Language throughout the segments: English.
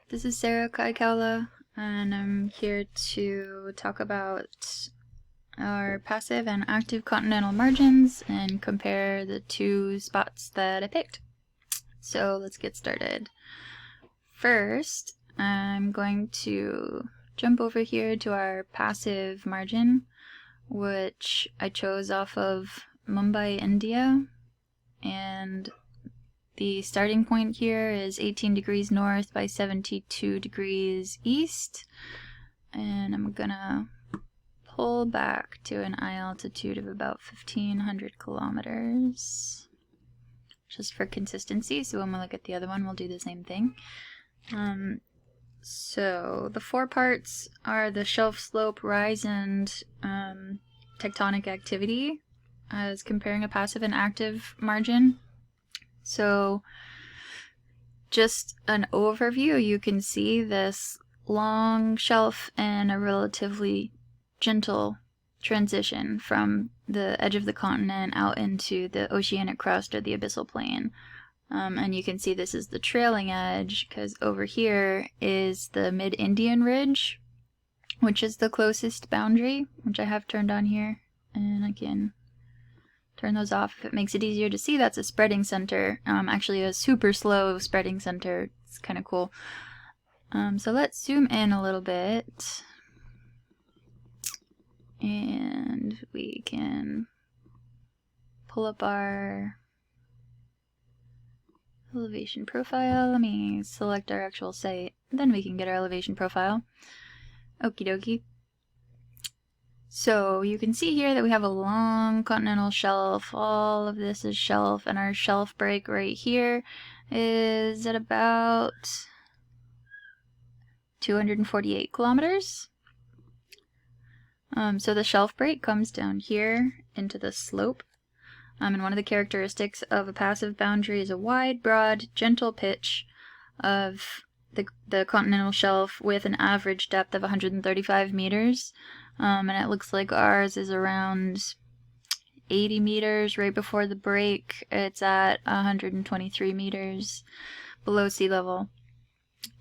This is Sarah Kaikaula, and I'm here to talk about our passive and active continental margins and compare the two spots that I picked. So let's get started. First, I'm going to jump over here to our passive margin, which I chose off of Mumbai, India, and the starting point here is 18 degrees north by 72 degrees east, and I'm gonna pull back to an eye altitude of about 1,500 kilometers, just for consistency, so when we look at the other one we'll do the same thing. So the four parts are the shelf, slope, rise, and tectonic activity, as comparing a passive and active margin. So just an overview, you can see this long shelf and a relatively gentle transition from the edge of the continent out into the oceanic crust or the abyssal plain. And you can see this is the trailing edge, because over here is the mid-Indian ridge, which is the closest boundary, which I have turned on here, and I can turn those off if it makes it easier to see. That's a spreading center, actually a super slow spreading center. It's kind of cool. So let's zoom in a little bit, and we can pull up our elevation profile. Let me select our actual site, then we can get our elevation profile. Okie dokie. So you can see here that we have a long continental shelf. All of this is shelf, and our shelf break right here is at about 248 kilometers. So the shelf break comes down here into the slope. And one of the characteristics of a passive boundary is a wide, broad, gentle pitch of the continental shelf with an average depth of 135 meters. And it looks like ours is around 80 meters right before the break. It's at 123 meters below sea level.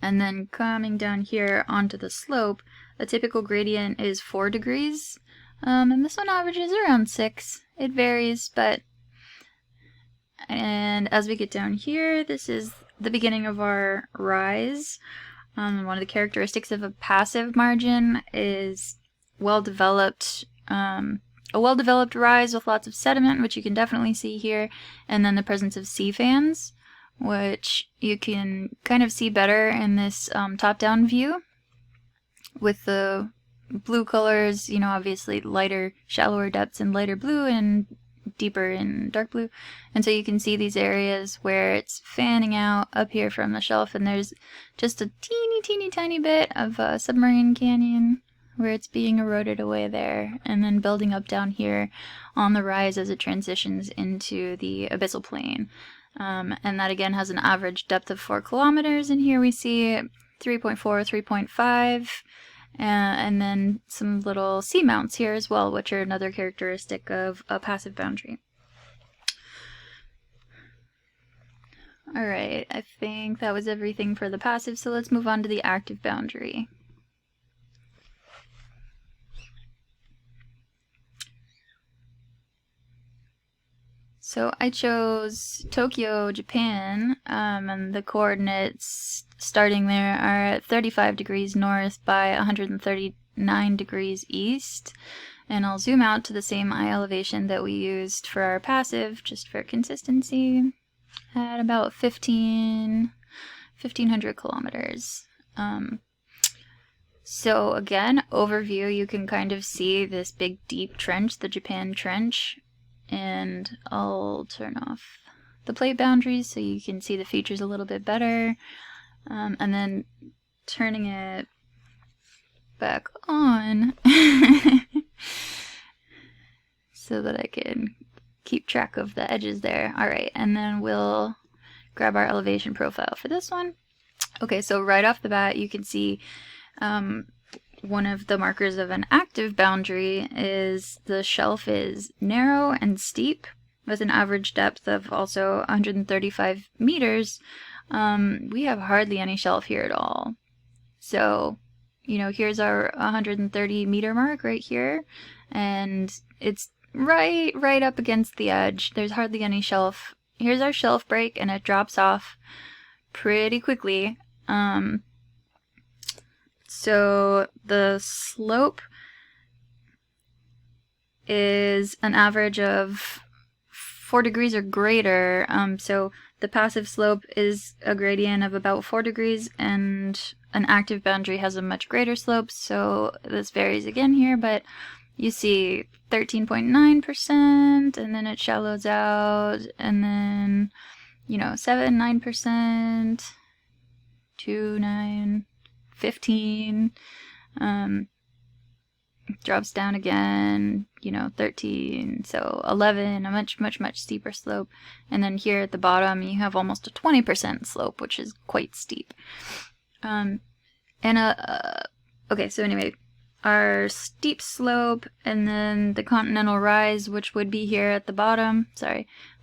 And then coming down here onto the slope, a typical gradient is 4 degrees. And this one averages around 6. It varies, and as we get down here, this is the beginning of our rise. One of the characteristics of a passive margin is a well-developed rise with lots of sediment, which you can definitely see here, and then the presence of sea fans, which you can kind of see better in this top-down view with the blue colors, you know, obviously lighter, shallower depths in lighter blue and deeper in dark blue. And so you can see these areas where it's fanning out up here from the shelf, and there's just a teeny tiny bit of a submarine canyon where it's being eroded away there, and then building up down here on the rise as it transitions into the abyssal plain. And that again has an average depth of 4 kilometers, and here we see 3.4, 3.5, and then some little seamounts here as well, which are another characteristic of a passive boundary. Alright, I think that was everything for the passive, so let's move on to the active boundary. So I chose Tokyo, Japan, and the coordinates starting there are at 35 degrees north by 139 degrees east. And I'll zoom out to the same eye elevation that we used for our passive, just for consistency, at about 1,500 kilometers. So again, overview, you can kind of see this big deep trench, the Japan Trench. And I'll turn off the plate boundaries so you can see the features a little bit better. And then turning it back on so that I can keep track of the edges there. Alright, and then we'll grab our elevation profile for this one. Okay, so right off the bat you can see one of the markers of an active boundary is the shelf is narrow and steep with an average depth of also 135 meters, we have hardly any shelf here at all. So, you know, here's our 130 meter mark right here, and it's right up against the edge. There's hardly any shelf. Here's our shelf break, and it drops off pretty quickly. So the slope is an average of 4 degrees or greater. So the passive slope is a gradient of about 4 degrees, and an active boundary has a much greater slope. So this varies again here, but you see 13.9%, and then it shallows out, and then, you know, 7, 9%, 2, 9, 15, drops down again, you know, 13, so 11, a much steeper slope. And then here at the bottom, you have almost a 20% slope, which is quite steep. Okay, so anyway, our steep slope, and then the Continental rise, which would be here at the bottom,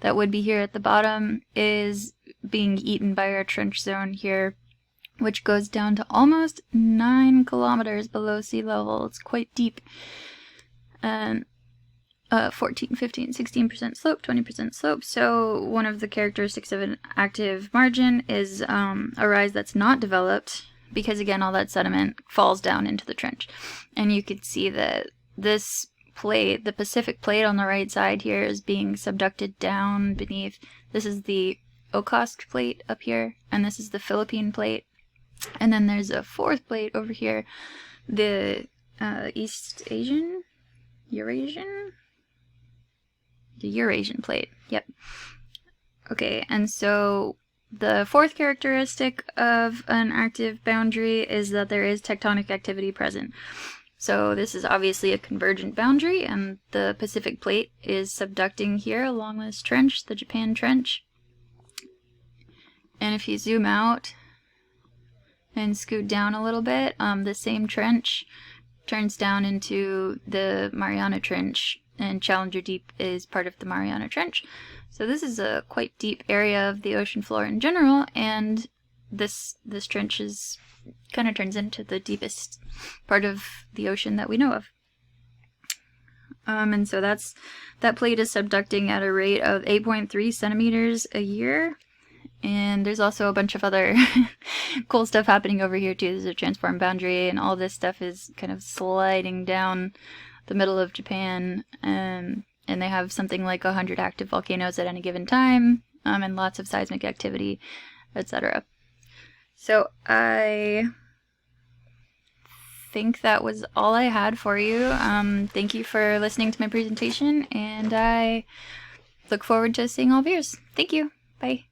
that would be here at the bottom, is being eaten by our trench zone here, which goes down to almost 9 kilometers below sea level. It's quite deep. 14, 15, 16% slope, 20% slope. So one of the characteristics of an active margin is a rise that's not developed, because again, all that sediment falls down into the trench. And you could see that this plate, the Pacific plate on the right side here, is being subducted down beneath. This is the Okhotsk plate up here, and this is the Philippine plate. And then there's a fourth plate over here, the East Asian? Eurasian? The Eurasian plate, yep. Okay, and so the fourth characteristic of an active boundary is that there is tectonic activity present. So this is obviously a convergent boundary, and the Pacific plate is subducting here along this trench, the Japan Trench. And if you zoom out and scoot down a little bit, the same trench turns down into the Mariana Trench, and Challenger Deep is part of the Mariana Trench. So this is a quite deep area of the ocean floor in general, and this trench is kind of turns into the deepest part of the ocean that we know of. And so that plate is subducting at a rate of 8.3 centimeters a year. And there's also a bunch of other cool stuff happening over here too. There's a transform boundary, and all this stuff is kind of sliding down the middle of Japan. And they have something like 100 active volcanoes at any given time, and lots of seismic activity, etc. So I think that was all I had for you. Thank you for listening to my presentation, and I look forward to seeing all of yours. Thank you. Bye.